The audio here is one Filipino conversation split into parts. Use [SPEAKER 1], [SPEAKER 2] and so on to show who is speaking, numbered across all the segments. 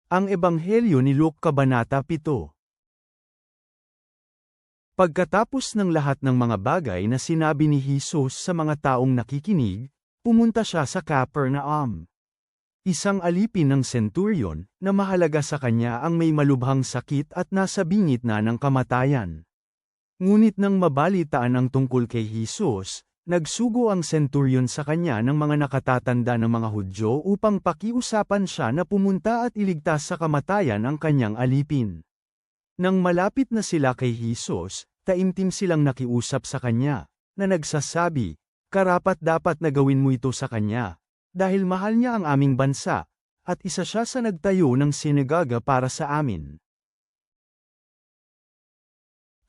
[SPEAKER 1] Ang Ebanghelyo ni Luke Kabanata 7. Pagkatapos ng lahat ng mga bagay na sinabi ni Jesus sa mga taong nakikinig, pumunta siya sa Capernaum. Isang alipin ng centurion, na mahalaga sa kanya ang may malubhang sakit at nasa bingit na ng kamatayan. Ngunit nang mabalitaan ang tungkol kay Jesus, nagsugo ang centurion sa kanya ng mga nakatatanda ng mga Hudyo upang pakiusapan siya na pumunta at iligtas sa kamatayan ang kanyang alipin. Nang malapit na sila kay Jesus, taimtim silang nakiusap sa kanya, na nagsasabi, "Karapat-dapat na gawin mo ito sa kanya, dahil mahal niya ang aming bansa, at isa siya sa nagtayo ng sinagoga para sa amin."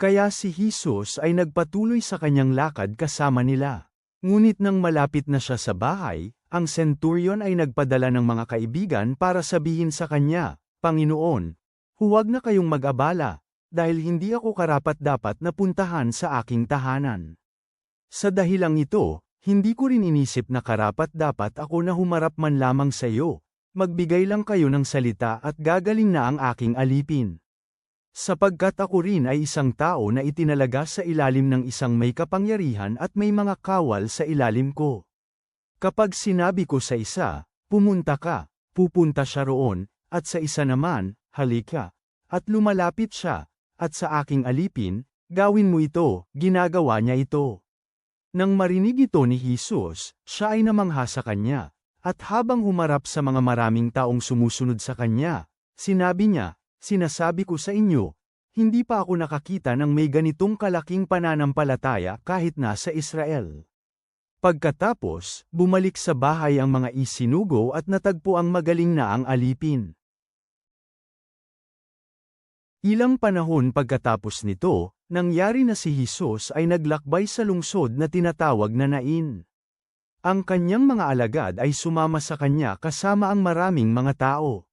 [SPEAKER 1] Kaya si Jesus ay nagpatuloy sa kanyang lakad kasama nila. Ngunit nang malapit na siya sa bahay, ang centurion ay nagpadala ng mga kaibigan para sabihin sa kanya, "Panginoon, huwag na kayong mag-abala, dahil hindi ako karapat-dapat na puntahan sa aking tahanan. Sa dahilang ito, hindi ko rin inisip na karapat-dapat ako na humarap man lamang sa iyo. Magbigay lang kayo ng salita at gagaling na ang aking alipin. Sapagkat ako rin ay isang tao na itinalaga sa ilalim ng isang may kapangyarihan at may mga kawal sa ilalim ko. Kapag sinabi ko sa isa, pumunta ka, pupunta siya roon, at sa isa naman, halika, at lumalapit siya, at sa aking alipin, gawin mo ito, ginagawa niya ito." Nang marinig ito ni Jesus, siya ay namangha sa kanya, at habang humarap sa mga maraming taong sumusunod sa kanya, sinabi niya, "Sinasabi ko sa inyo, hindi pa ako nakakita ng may ganitong kalaking pananampalataya kahit nasa Israel." Pagkatapos, bumalik sa bahay ang mga isinugo at natagpo ang magaling na ang alipin. Ilang panahon pagkatapos nito, nangyari na si Jesus ay naglakbay sa lungsod na tinatawag na Nain. Ang kanyang mga alagad ay sumama sa kanya kasama ang maraming mga tao.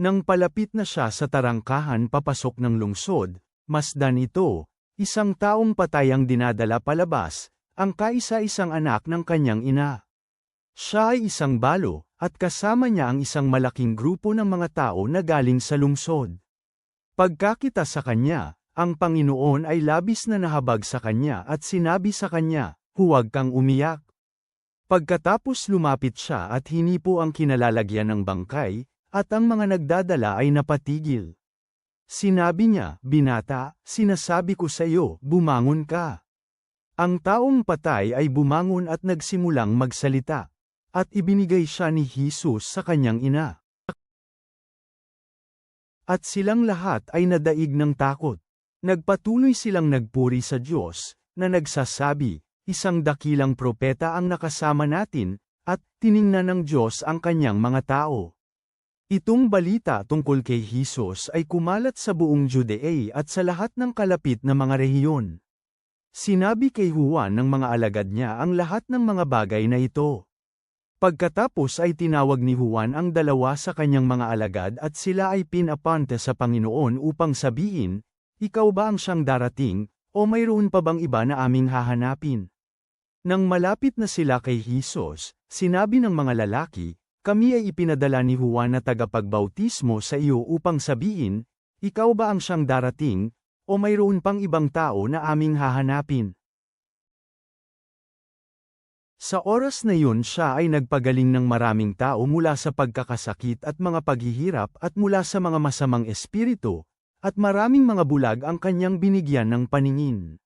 [SPEAKER 1] Nang palapit na siya sa tarangkahan papasok ng lungsod, masdan ito, isang taong patay ang dinadala palabas, ang kaisa-isang anak ng kanyang ina. Siya ay isang balo, at kasama niya ang isang malaking grupo ng mga tao na galing sa lungsod. Pagkakita sa kanya, ang Panginoon ay labis na nahabag sa kanya at sinabi sa kanya, "Huwag kang umiyak." Pagkatapos lumapit siya at hinipo ang kinalalagyan ng bangkay, at ang mga nagdadala ay napatigil. Sinabi niya, "Binata, sinasabi ko sa iyo, bumangon ka." Ang taong patay ay bumangon at nagsimulang magsalita, at ibinigay siya ni Jesus sa kanyang ina. At silang lahat ay nadaig ng takot. Nagpatuloy silang nagpuri sa Diyos, na nagsasabi, "Isang dakilang propeta ang nakasama natin, at tiningnan ng Diyos ang kanyang mga tao." Itong balita tungkol kay Jesus ay kumalat sa buong Judea at sa lahat ng kalapit na mga rehiyon. Sinabi kay Juan ng mga alagad niya ang lahat ng mga bagay na ito. Pagkatapos ay tinawag ni Juan ang dalawa sa kanyang mga alagad at sila ay pinapante sa Panginoon upang sabihin, "Ikaw ba ang siyang darating, o mayroon pa bang iba na aming hahanapin?" Nang malapit na sila kay Jesus, sinabi ng mga lalaki, "Kami ay ipinadala ni Juan na tagapagbautismo sa iyo upang sabihin, ikaw ba ang siyang darating, o mayroon pang ibang tao na aming hahanapin?" Sa oras na yun siya ay nagpagaling ng maraming tao mula sa pagkakasakit at mga paghihirap at mula sa mga masamang espiritu, at maraming mga bulag ang kanyang binigyan ng paningin.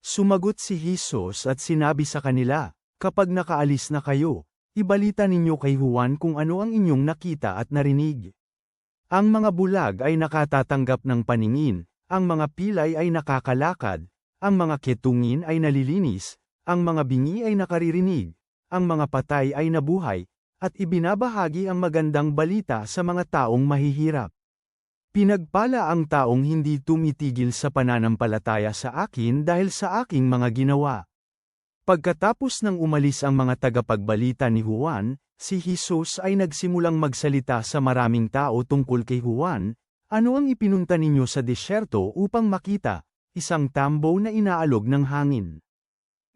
[SPEAKER 1] Sumagot si Jesus at sinabi sa kanila, "Kapag nakaalis na kayo, ibalita ninyo kay Juan kung ano ang inyong nakita at narinig. Ang mga bulag ay nakatatanggap ng paningin, ang mga pilay ay nakakalakad, ang mga ketungin ay nalilinis, ang mga bingi ay nakaririnig, ang mga patay ay nabuhay, at ibinabahagi ang magandang balita sa mga taong mahihirap. Pinagpala ang taong hindi tumitigil sa pananampalataya sa akin dahil sa aking mga ginawa." Pagkatapos ng umalis ang mga tagapagbalita ni Juan, si Jesus ay nagsimulang magsalita sa maraming tao tungkol kay Juan, "Ano ang ipinunta ninyo sa disyerto upang makita? Isang tambo na inaalog ng hangin.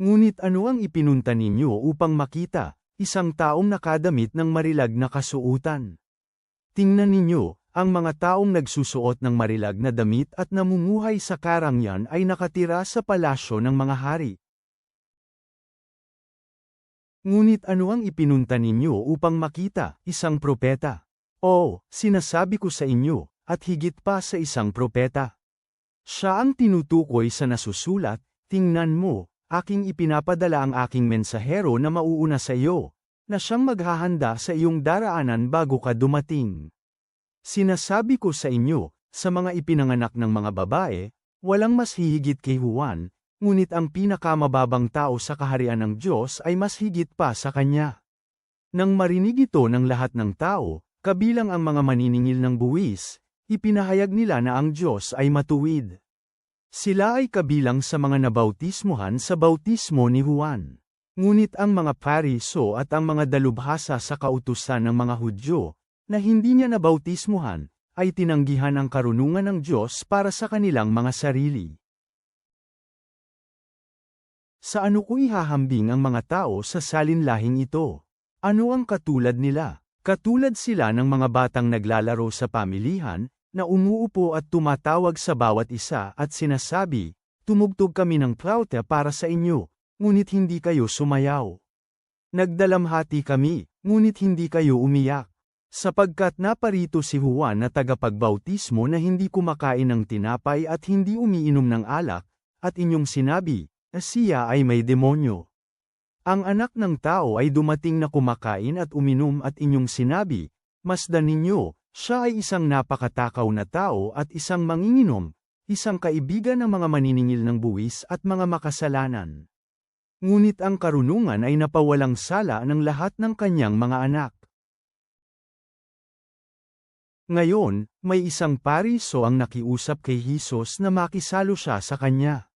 [SPEAKER 1] Ngunit ano ang ipinunta ninyo upang makita? Isang taong nakadamit ng marilag na kasuotan. Tingnan ninyo, Ang mga taong nagsusuot ng marilag na damit at namumuhay sa karangyan ay nakatira sa palasyo ng mga hari. Ngunit ano ang ipinunta ninyo upang makita, isang propeta? Oo, sinasabi ko sa inyo, at higit pa sa isang propeta. Siya ang tinutukoy sa nasusulat, tingnan mo, aking ipinapadala ang aking mensahero na mauuna sa iyo, na siyang maghahanda sa iyong daraanan bago ka dumating. Sinasabi ko sa inyo, sa mga ipinanganak ng mga babae, walang mas hihigit kay Juan, ngunit ang pinakamababang tao sa kaharian ng Diyos ay mas higit pa sa kanya. Nang marinig ito ng lahat ng tao, kabilang ang mga maniningil ng buwis, ipinahayag nila na ang Diyos ay matuwid. Sila ay kabilang sa mga nabautismuhan sa bautismo ni Juan. Ngunit ang mga Pariso at ang mga dalubhasa sa kautusan ng mga Hudyo, na hindi niya nabautismuhan, ay tinanggihan ang karunungan ng Diyos para sa kanilang mga sarili. Sa ano ko ihahambing ang mga tao sa salinlahing ito? Ano ang katulad nila? Katulad sila ng mga batang naglalaro sa pamilihan, na umuupo at tumatawag sa bawat isa at sinasabi, "Tumugtog kami ng flauta para sa inyo, ngunit hindi kayo sumayaw. Nagdalamhati kami, ngunit hindi kayo umiyak." Sapagkat naparito si Juan na tagapagbautismo na hindi kumakain ng tinapay at hindi umiinom ng alak, at inyong sinabi, na siya ay may demonyo. Ang anak ng tao ay dumating na kumakain at uminom at inyong sinabi, masdan ninyo, siya ay isang napakatakaw na tao at isang manginginom, isang kaibigan ng mga maniningil ng buwis at mga makasalanan. Ngunit ang karunungan ay napawalang sala ng lahat ng kanyang mga anak. Ngayon, may isang Pariso ang nakiusap kay Jesus na makisalo siya sa kanya.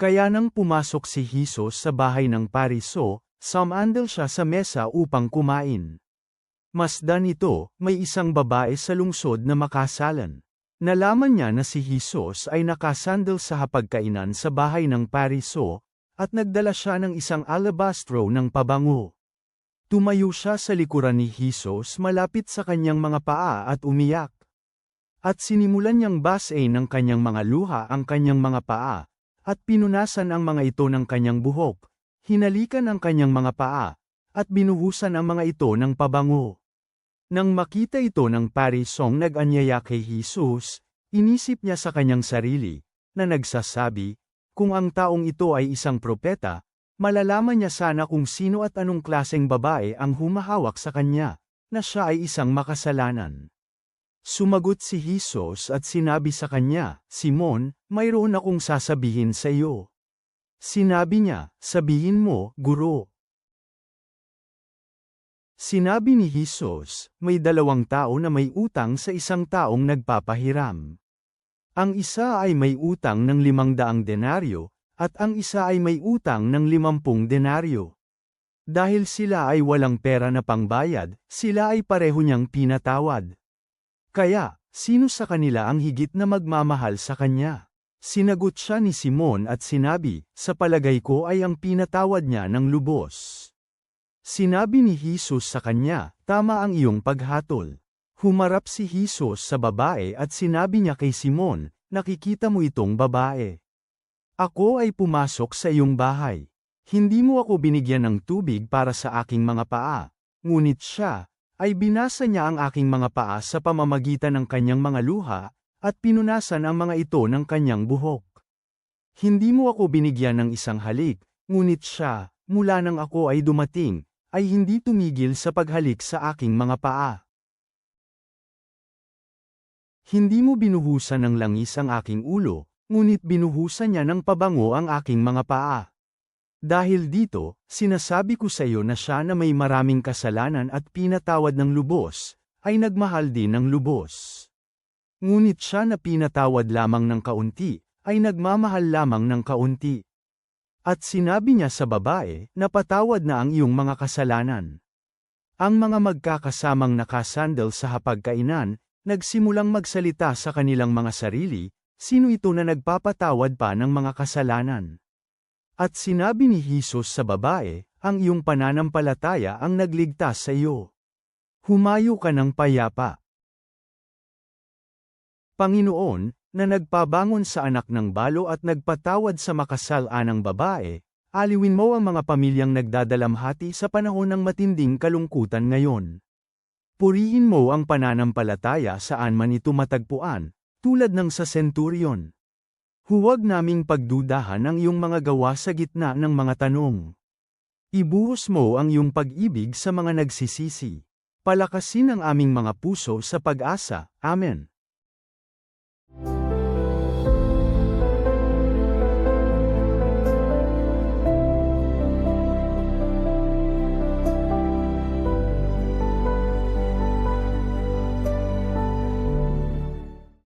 [SPEAKER 1] Kaya nang pumasok si Jesus sa bahay ng Pariso, sumandal siya sa mesa upang kumain. Masdan ito, may isang babae sa lungsod na makasalan. Nalaman niya na si Jesus ay nakasandal sa hapagkainan sa bahay ng Pariso, at nagdala siya ng isang alabastro ng pabango. Tumayo siya sa likuran ni Jesus malapit sa kanyang mga paa at umiyak. At sinimulan niyang basain ng kanyang mga luha ang kanyang mga paa, at pinunasan ang mga ito ng kanyang buhok, hinalikan ang kanyang mga paa, at binuhusan ang mga ito ng pabango. Nang makita ito ng Parisong nag-anyaya kay Jesus, inisip niya sa kanyang sarili, na nagsasabi, kung ang taong ito ay isang propeta, malalaman niya sana kung sino at anong klaseng babae ang humahawak sa kanya, na siya ay isang makasalanan. Sumagot si Jesus at sinabi sa kanya, Simon, mayroon akong sasabihin sa iyo. Sinabi niya, sabihin mo, Guro. Sinabi ni Jesus, may dalawang tao na may utang sa isang taong nagpapahiram. Ang isa ay may utang ng 500 denaryo, at ang isa ay may utang ng 50 denaryo. Dahil sila ay walang pera na pangbayad, sila ay pareho niyang pinatawad. Kaya, sino sa kanila ang higit na magmamahal sa kanya? Sinagot siya ni Simon at sinabi, sa palagay ko ay ang pinatawad niya ng lubos. Sinabi ni Jesus sa kanya, tama ang iyong paghatol. Humarap si Jesus sa babae at sinabi niya kay Simon, nakikita mo itong babae. Ako ay pumasok sa iyong bahay. Hindi mo ako binigyan ng tubig para sa aking mga paa, ngunit siya, ay binasa niya ang aking mga paa sa pamamagitan ng kanyang mga luha, at pinunasan ang mga ito ng kanyang buhok. Hindi mo ako binigyan ng isang halik, ngunit siya, mula nang ako ay dumating, ay hindi tumigil sa paghalik sa aking mga paa. Hindi mo binuhusan ng langis ang aking ulo, ngunit binuhusan niya ng pabango ang aking mga paa. Dahil dito, sinasabi ko sa iyo na siya na may maraming kasalanan at pinatawad ng lubos, ay nagmahal din ng lubos. Ngunit siya na pinatawad lamang ng kaunti, ay nagmamahal lamang ng kaunti. At sinabi niya sa babae, napatawad na ang iyong mga kasalanan. Ang mga magkakasamang nakasandal sa hapagkainan, nagsimulang magsalita sa kanilang mga sarili, sino ito na nagpapatawad pa ng mga kasalanan? At sinabi ni Jesus sa babae, ang iyong pananampalataya ang nagligtas sa iyo. Humayo ka ng payapa. Panginoon, na nagpabangon sa anak ng balo at nagpatawad sa makasalanang babae, aliwin mo ang mga pamilyang nagdadalamhati sa panahon ng matinding kalungkutan ngayon. Purihin mo ang pananampalataya saan man ito matagpuan, tulad ng sa senturyon. Huwag naming pagdudahan ang iyong mga gawa sa gitna ng mga tanong. Ibuhos mo ang iyong pag-ibig sa mga nagsisisi. Palakasin ang aming mga puso sa pag-asa. Amen.